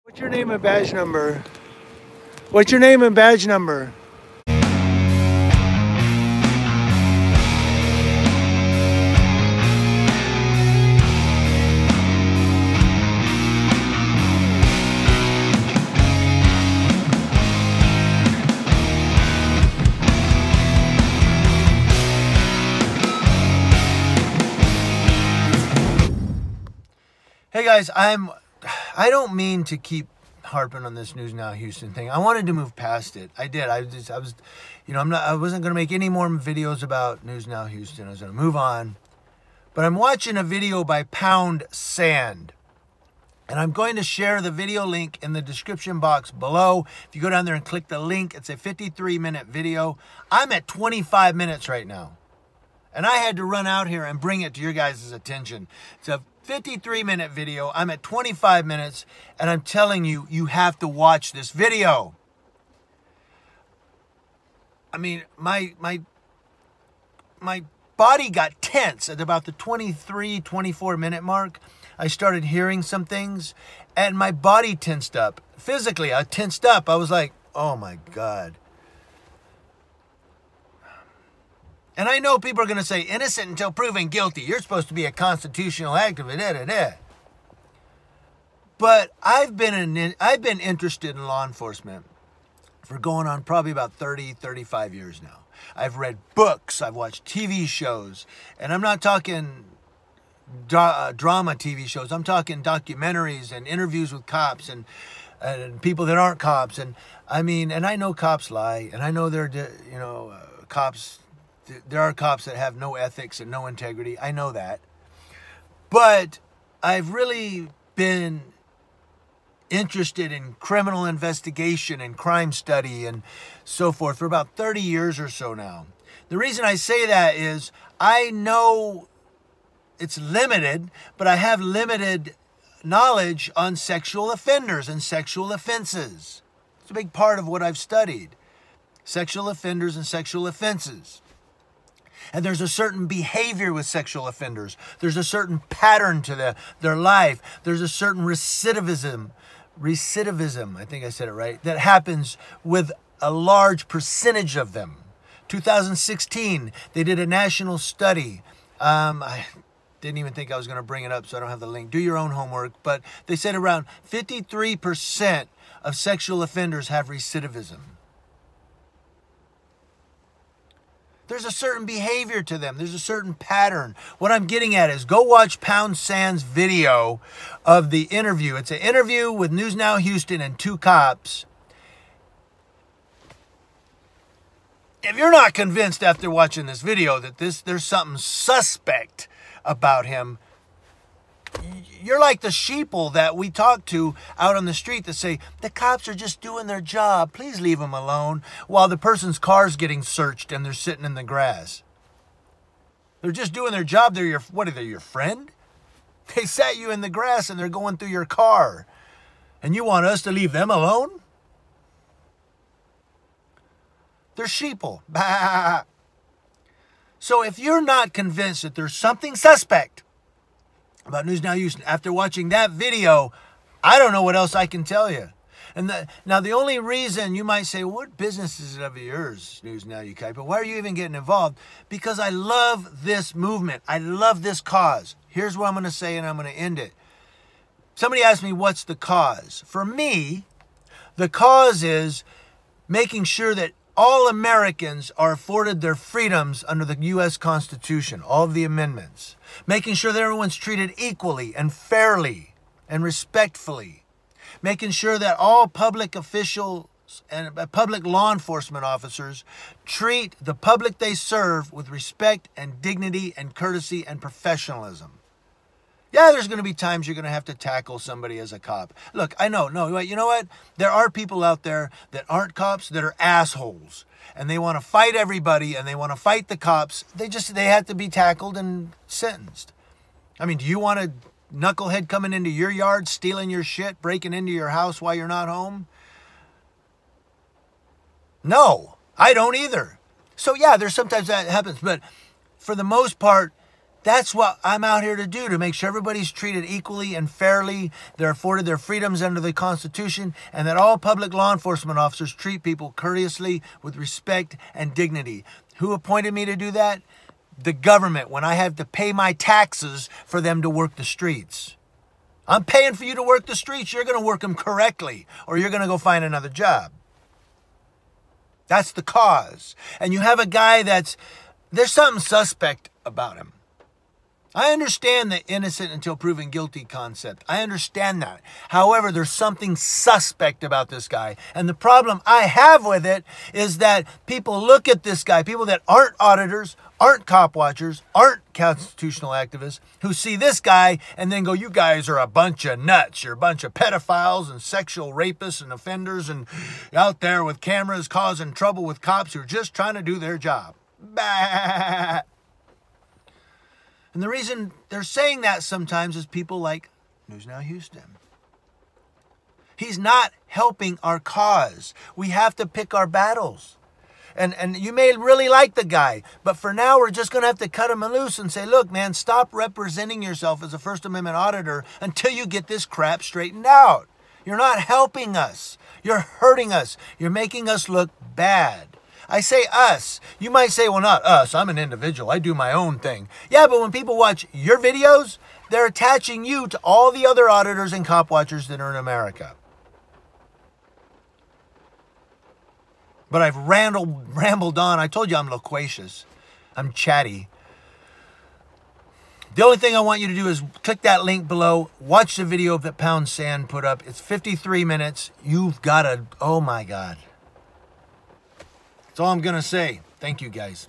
What's your name and badge number? What's your name and badge number? Hey guys, I don't mean to keep harping on this News Now Houston thing. I wanted to move past it. I did. I wasn't going to make any more videos about News Now Houston. I was going to move on. But I'm watching a video by Pound Sand. And I'm going to share the video link in the description box below. If you go down there and click the link, it's a 53-minute video. I'm at 25 minutes right now. And I had to run out here and bring it to your guys' attention. It's a 53-minute video. I'm at 25 minutes, and I'm telling you, you have to watch this video. I mean, my body got tense at about the 23, 24-minute mark. I started hearing some things, and my body tensed up. Physically, I tensed up. I was like, oh my God. And I know people are going to say, innocent until proven guilty. You're supposed to be a constitutional activist. But I've been interested in law enforcement for going on probably about 30, 35 years now. I've read books. I've watched TV shows. And I'm not talking drama TV shows. I'm talking documentaries and interviews with cops and people that aren't cops. And I mean, and I know cops lie. And I know cops... There are cops that have no ethics and no integrity. I know that. But I've really been interested in criminal investigation and crime study and so forth for about 30 years or so now. The reason I say that is I know it's limited, but I have limited knowledge on sexual offenders and sexual offenses. It's a big part of what I've studied. Sexual offenders and sexual offenses. And there's a certain behavior with sexual offenders. There's a certain pattern to their life. There's a certain recidivism, I think I said it right, that happens with a large percentage of them. 2016, they did a national study. I didn't even think I was going to bring it up, so I don't have the link. Do your own homework. But they said around 53% of sexual offenders have recidivism. There's a certain behavior to them. There's a certain pattern. What I'm getting at is go watch Pound Sand's video of the interview. It's an interview with News Now Houston and two cops. If you're not convinced after watching this video that there's something suspect about him, you're like the sheeple that we talk to out on the street that say, the cops are just doing their job. Please leave them alone. While the person's car's getting searched and they're sitting in the grass. They're just doing their job. What are they, your friend? They sat you in the grass and they're going through your car. And you want us to leave them alone? They're sheeple. Bah. So if you're not convinced that there's something suspect about News Now Houston, after watching that video, I don't know what else I can tell you. And now the only reason you might say, what business is it of yours, News Now Kuiper? Why are you even getting involved? Because I love this movement. I love this cause. Here's what I'm going to say, and I'm going to end it. Somebody asked me, what's the cause? For me, the cause is making sure that all Americans are afforded their freedoms under the U.S. Constitution, all of the amendments. Making sure that everyone's treated equally and fairly and respectfully. Making sure that all public officials and public law enforcement officers treat the public they serve with respect and dignity and courtesy and professionalism. Yeah, there's going to be times you're going to have to tackle somebody as a cop. Look, I know, you know what? There are people out there that aren't cops that are assholes. And they want to fight everybody and they want to fight the cops. They have to be tackled and sentenced. I mean, do you want a knucklehead coming into your yard, stealing your shit, breaking into your house while you're not home? No, I don't either. So yeah, there's sometimes that happens. But for the most part, That's what I'm out here to do, to make sure everybody's treated equally and fairly, they're afforded their freedoms under the Constitution, and that all public law enforcement officers treat people courteously with respect and dignity. Who appointed me to do that? The government, when I have to pay my taxes for them to work the streets. I'm paying for you to work the streets. You're going to work them correctly, or you're going to go find another job. That's the cause. And you have a guy there's something suspect about him. I understand the innocent until proven guilty concept. I understand that. However, there's something suspect about this guy. And the problem I have with it is that people look at this guy, people that aren't auditors, aren't cop watchers, aren't constitutional activists, who see this guy and then go, you guys are a bunch of nuts. You're a bunch of pedophiles and sexual rapists and offenders and out there with cameras causing trouble with cops who are just trying to do their job. Bah! And the reason they're saying that sometimes is people like News Now Houston. He's not helping our cause. We have to pick our battles. And you may really like the guy, but for now we're just going to have to cut him loose and say, look, man, stop representing yourself as a First Amendment auditor until you get this crap straightened out. You're not helping us. You're hurting us. You're making us look bad. I say us. You might say, well, not us. I'm an individual. I do my own thing. Yeah, but when people watch your videos, they're attaching you to all the other auditors and cop watchers that are in America. But I've rambled on. I told you I'm loquacious. I'm chatty. The only thing I want you to do is click that link below. Watch the video that Pound Sand put up. It's 53 minutes. You've got to, oh my God. That's all I'm going to say. Thank you, guys.